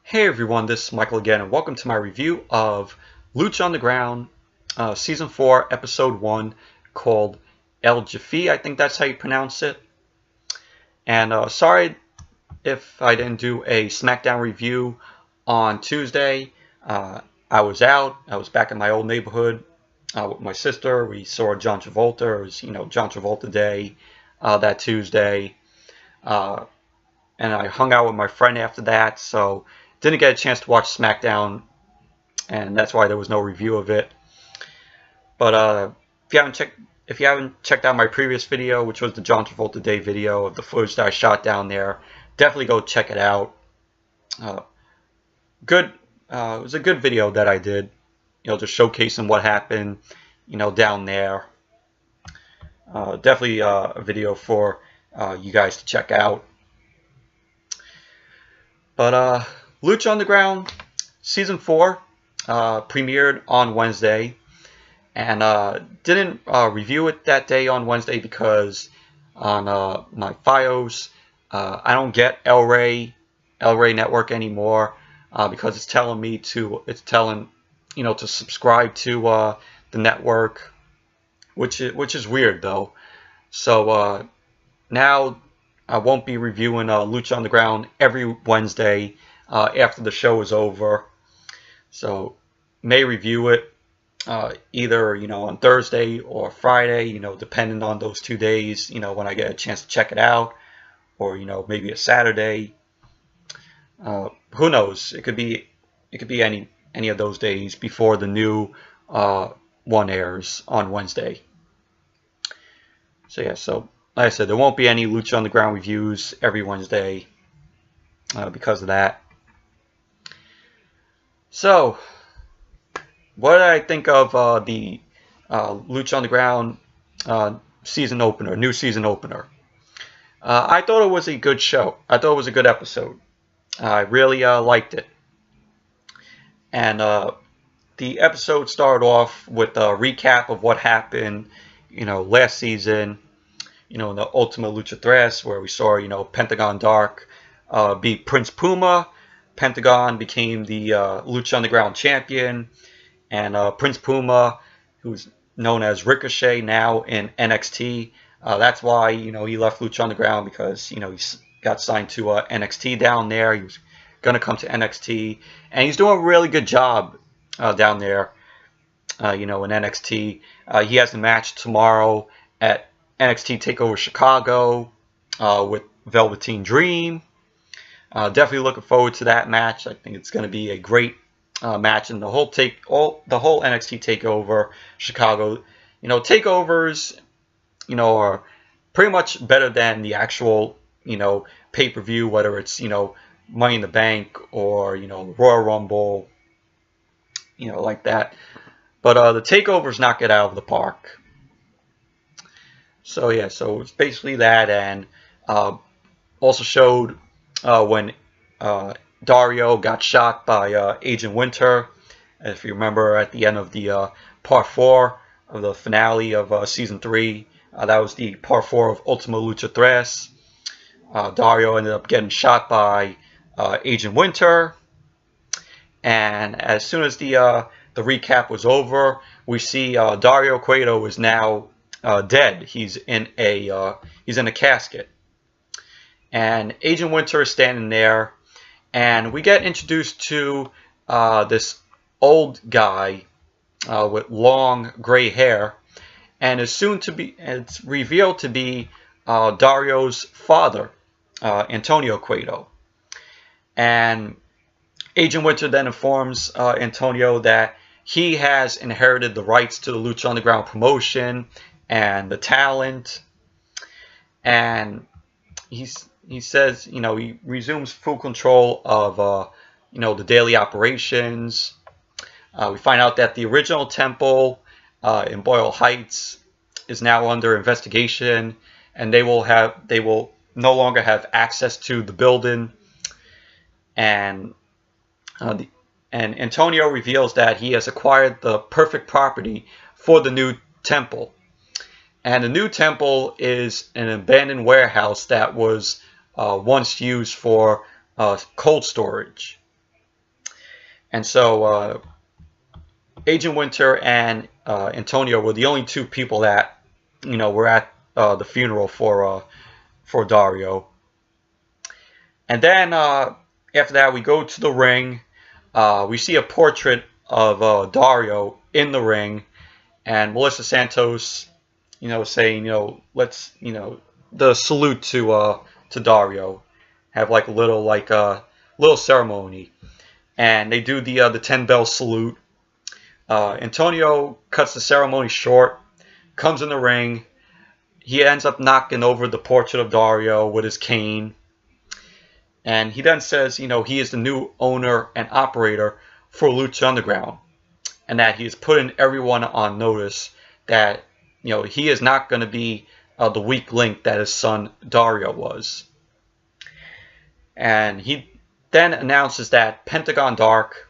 Hey everyone, this is Michael again, and welcome to my review of Lucha Underground Season 4, Episode 1, called El Jefe, I think that's how you pronounce it. And sorry if I didn't do a SmackDown review on Tuesday. I was out. I was back in my old neighborhood with my sister. We saw John Travolta. It was, John Travolta Day that Tuesday. And I hung out with my friend after that, so didn't get a chance to watch SmackDown, and that's why there was no review of it. But if you haven't checked out my previous video, which was the John Travolta Day video of the footage that I shot down there, definitely go check it out. It was a good video that I did, just showcasing what happened, down there. Definitely a video for you guys to check out. But Lucha Underground Season 4 premiered on Wednesday, and didn't review it that day on Wednesday because on my FiOS I don't get El Rey Network anymore because it's telling to subscribe to the network, which is weird though. So now I won't be reviewing Lucha Underground every Wednesday after the show is over. So may review it either on Thursday or Friday, depending on those 2 days, when I get a chance to check it out, or maybe a Saturday. Who knows? It could be any of those days before the new one airs on Wednesday. So yeah, so like I said, there won't be any Lucha Underground reviews every Wednesday because of that. So, what did I think of the Lucha Underground new season opener? I thought it was a good show. I thought it was a good episode. I really liked it. And the episode started off with a recap of what happened, last season. In the Ultimate Lucha Tres, where we saw, Pentagon Dark beat Prince Puma. Pentagon became the Lucha Underground champion, and Prince Puma, who's known as Ricochet now in NXT, that's why he left Lucha Underground, because he got signed to NXT down there. He was gonna come to NXT, and he's doing a really good job down there. In NXT, he has a match tomorrow at NXT TakeOver Chicago with Velveteen Dream. Definitely looking forward to that match. I think it's going to be a great match, and the whole NXT TakeOver Chicago, takeovers, are pretty much better than the actual, pay-per-view, whether it's Money in the Bank or Royal Rumble, like that. But the takeovers knock it out of the park. So yeah, so it's basically that, and also showed when Dario got shot by Agent Winter. If you remember, at the end of the Part 4 of the finale of Season 3, that was the Part 4 of Ultima Lucha Tres. Dario ended up getting shot by Agent Winter, and as soon as the recap was over, we see Dario Cuteo is now dead. He's in a casket, and Agent Winter is standing there, and we get introduced to this old guy with long gray hair, and it's revealed to be Dario's father, Antonio Cuteo. And Agent Winter then informs Antonio that he has inherited the rights to the Lucha Underground promotion and the talent, and he says, he resumes full control of the daily operations. We find out that the original temple in Boyle Heights is now under investigation, and they will no longer have access to the building. And Antonio reveals that he has acquired the perfect property for the new temple. And the new temple is an abandoned warehouse that was once used for cold storage. And so Agent Winter and Antonio were the only two people that, were at the funeral for Dario. And then after that, we go to the ring. We see a portrait of Dario in the ring, and Melissa Santos, saying, let's, the salute to Dario, have like a little ceremony, and they do the 10 bell salute. Antonio cuts the ceremony short, comes in the ring. He ends up knocking over the portrait of Dario with his cane. And he then says, he is the new owner and operator for Lucha Underground. And that he is putting everyone on notice that, he is not going to be the weak link that his son Dario was. And he then announces that Pentagon Dark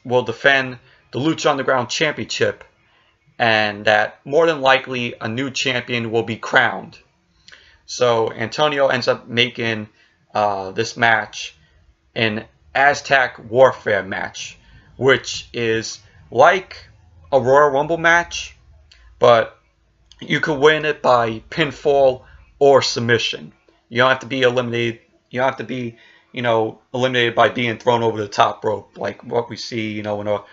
will defend the Lucha Underground Championship, and that more than likely a new champion will be crowned. So Antonio ends up making this match an Aztec Warfare match, which is like a Royal Rumble match, but you can win it by pinfall or submission. You don't have to be eliminated. You don't have to be, eliminated by being thrown over the top rope, like what we see, in a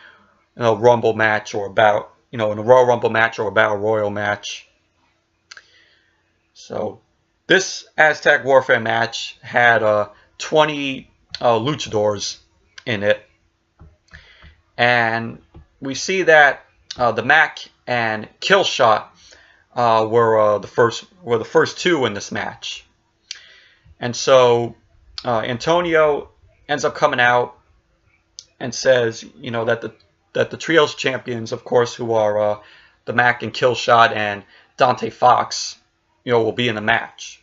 Rumble match or about, in a Royal Rumble match or a Battle Royal match. So this Aztec Warfare match had 20 luchadors in it, and we see that the Mack and Killshot were the first two in this match. And so Antonio ends up coming out and says, that the trios champions, of course, who are the Mack and Killshot and Dante Fox, will be in the match.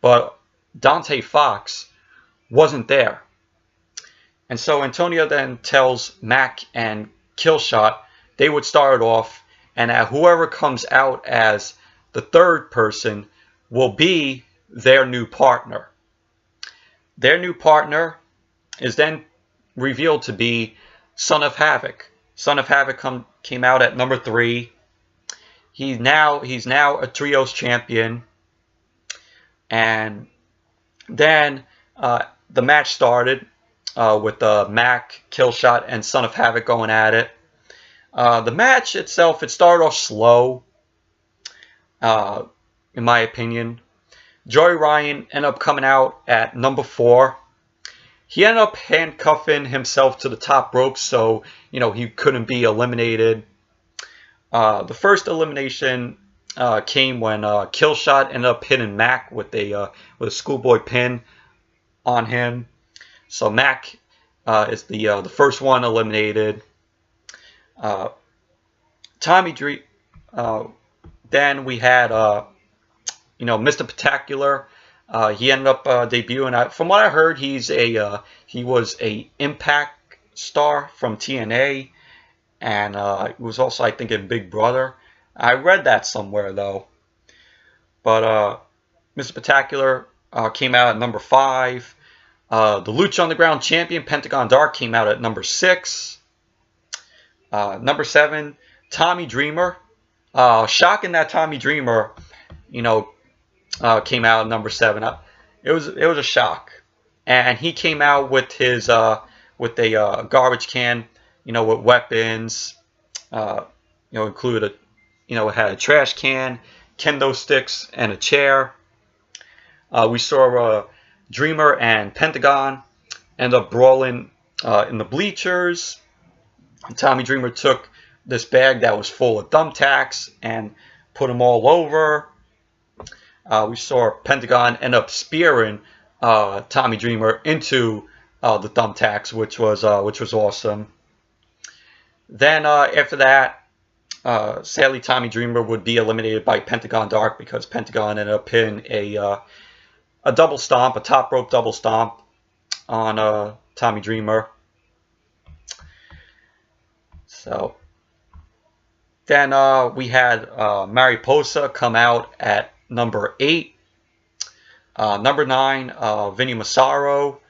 But Dante Fox wasn't there. And so Antonio then tells Mack and Killshot they would start it off, and that whoever comes out as the third person will be their new partner. Their new partner is then revealed to be Son of Havoc. Son of Havoc came out at number 3. He's now a trios champion. And then the match started with Mack, Killshot, and Son of Havoc going at it. The match itself, it started off slow, in my opinion. Joey Ryan ended up coming out at number 4. He ended up handcuffing himself to the top rope, so he couldn't be eliminated. The first elimination came when Killshot ended up hitting Mack with a schoolboy pin on him. So Mack is the first one eliminated. Tommy Dream. Then we had Mr. Pectacular. He ended up debuting. From what I heard, he was a Impact star from TNA, and he was also, I think, in Big Brother. I read that somewhere though. But Mr. Pectacular came out at number 5. The Lucha Underground champion Pentagon Dark came out at number 6. Number 7, Tommy Dreamer. Shocking that Tommy Dreamer, came out at number 7. It was a shock, and he came out with his with a garbage can, with weapons. Included it had a trash can, kendo sticks, and a chair. We saw Dreamer and Pentagon end up brawling in the bleachers. Tommy Dreamer took this bag that was full of thumbtacks and put them all over. We saw Pentagon end up spearing Tommy Dreamer into the thumbtacks, which was awesome. Then after that, sadly, Tommy Dreamer would be eliminated by Pentagon Dark because Pentagon ended up hitting a double stomp, a top rope double stomp on Tommy Dreamer. So then we had Mariposa come out at number 8. Number 9, Vinnie Massaro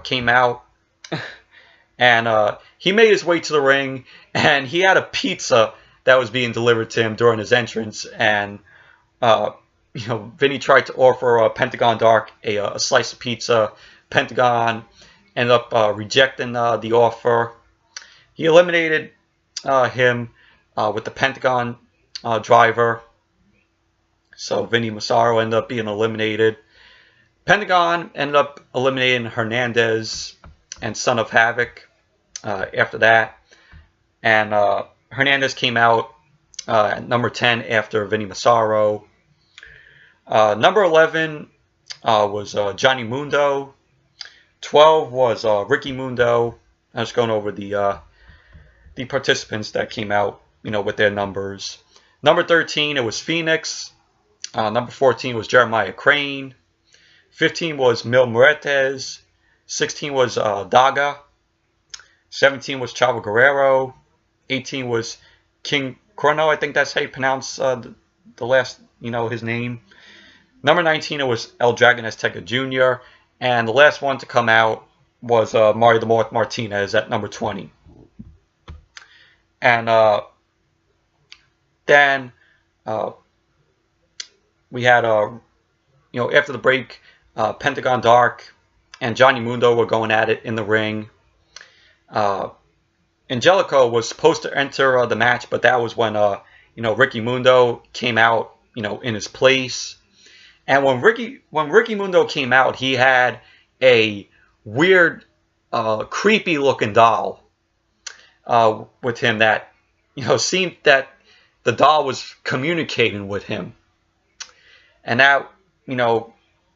came out. And he made his way to the ring, and he had a pizza that was being delivered to him during his entrance. And Vinnie tried to offer Pentagon Dark a slice of pizza. Pentagon ended up rejecting the offer. He eliminated him with the Pentagon driver. So Vinnie Massaro ended up being eliminated. Pentagon ended up eliminating Hernandez and Son of Havoc after that. And Hernandez came out at number 10 after Vinnie Massaro. Number 11 was Johnny Mundo. 12 was Ricky Mundo. I was going over the participants that came out, with their numbers. Number 13, it was Fenix. Number 14 was Jeremiah Crane. 15 was Muertes. 16 was Daga. 17 was Chavo Guerrero. 18 was King Cuerno. I think that's how you pronounce the last, his name. Number 19, it was El Dragon Azteca Jr. And the last one to come out was Mario the Moth Martinez at number 20. And then we had, after the break, Pentagon Dark and Johnny Mundo were going at it in the ring. Angelico was supposed to enter the match, but that was when, Ricky Mundo came out, in his place. And when Ricky Mundo came out, he had a weird, creepy-looking doll with him that, seemed that the doll was communicating with him. And that,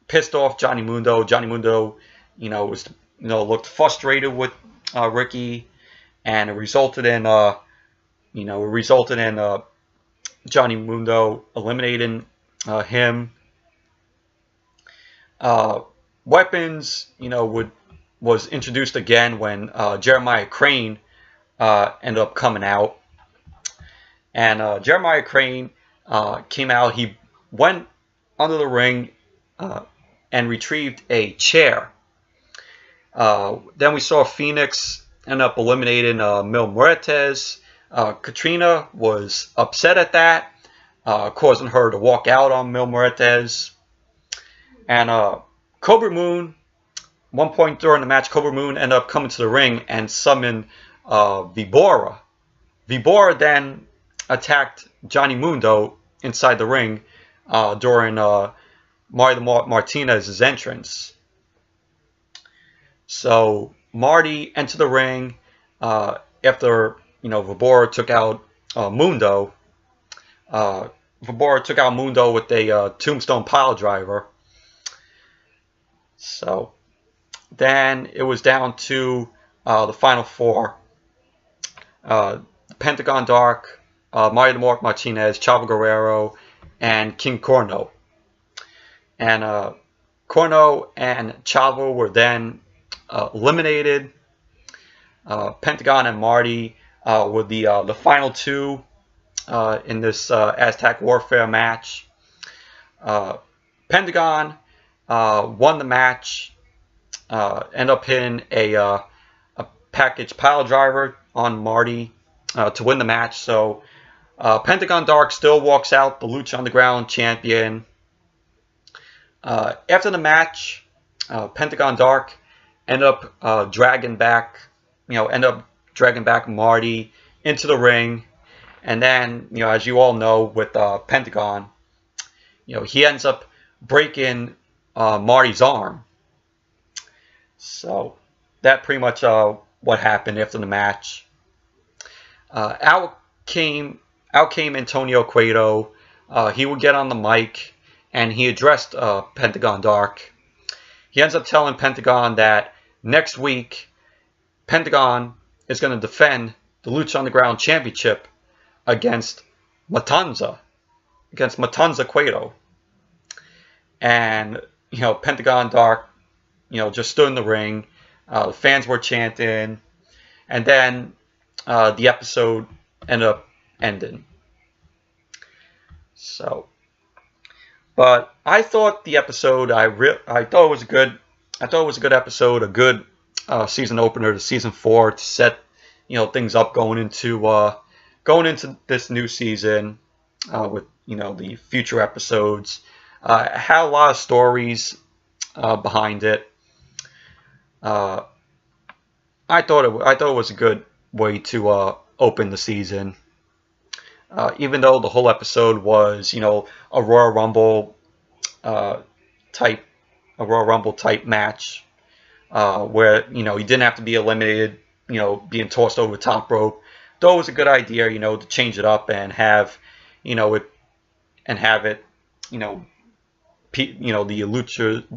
pissed off Johnny Mundo. Johnny Mundo, was, looked frustrated with Ricky, and it resulted in, Johnny Mundo eliminating him. Weapons, was introduced again when Jeremiah Crane ended up coming out. And Jeremiah Crane came out. He went under the ring and retrieved a chair. Then we saw Fenix end up eliminating Muertes. Katrina was upset at that, causing her to walk out on Muertes. And Cobra Moon, one point during the match, Cobra Moon ended up coming to the ring and summoned Vibora. Vibora then attacked Johnny Mundo inside the ring during Mario Martinez's entrance. So Marty entered the ring after Vibora took out Mundo. Vibora took out Mundo with a tombstone pile driver. So then it was down to the final four. Pentagon Dark, Mario Martinez, Chavo Guerrero, and King Cuerno. And Cuerno and Chavo were then eliminated. Pentagon and Marty were the final two in this Aztec Warfare match. Pentagon won the match, ended up hitting a package pile driver on Marty to win the match. So Pentagon Dark still walks out the Lucha Underground champion. After the match, Pentagon Dark ended up dragging back Marty into the ring. And then, as you all know, with Pentagon, he ends up breaking Marty's arm. So that pretty much what happened after the match. Out came Antonio Cueto. He would get on the mic and he addressed Pentagon Dark. He ends up telling Pentagon that next week Pentagon is going to defend the Lucha Underground Championship against Matanza Cueto. And Pentagon Dark just stood in the ring. The fans were chanting, and then the episode ended up ending. So, but I thought the episode, I thought it was a good episode, a good season opener to season 4 to set things up going into this new season with the future episodes. It had a lot of stories behind it. I thought it was a good way to open the season. Even though the whole episode was, a Royal Rumble type match, where you didn't have to be eliminated, being tossed over the top rope. Though it was a good idea, to change it up and have, the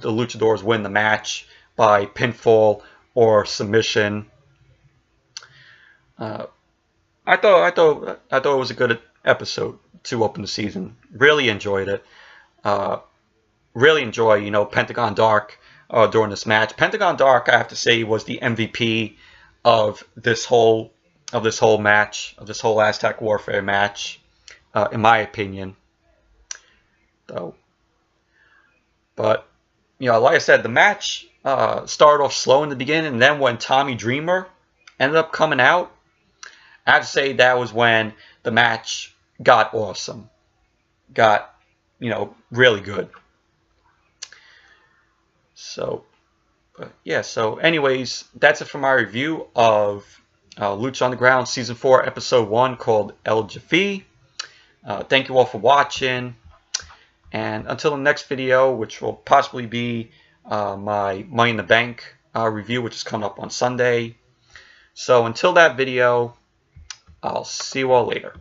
luchadors win the match by pinfall or submission. I thought it was a good episode to open the season. Really enjoyed it. Really enjoy Pentagon Dark during this match. Pentagon Dark, I have to say, was the MVP of this whole match, of this whole Aztec Warfare match, in my opinion. Though, but like I said, the match started off slow in the beginning, and then when Tommy Dreamer ended up coming out, I have to say that was when the match got awesome. Got, really good. So, yeah, so anyways, that's it for my review of Lucha Underground Season 4, Episode 1, called El Jefe. Thank you all for watching. And until the next video, which will possibly be my Money in the Bank review, which is coming up on Sunday. So until that video, I'll see you all later.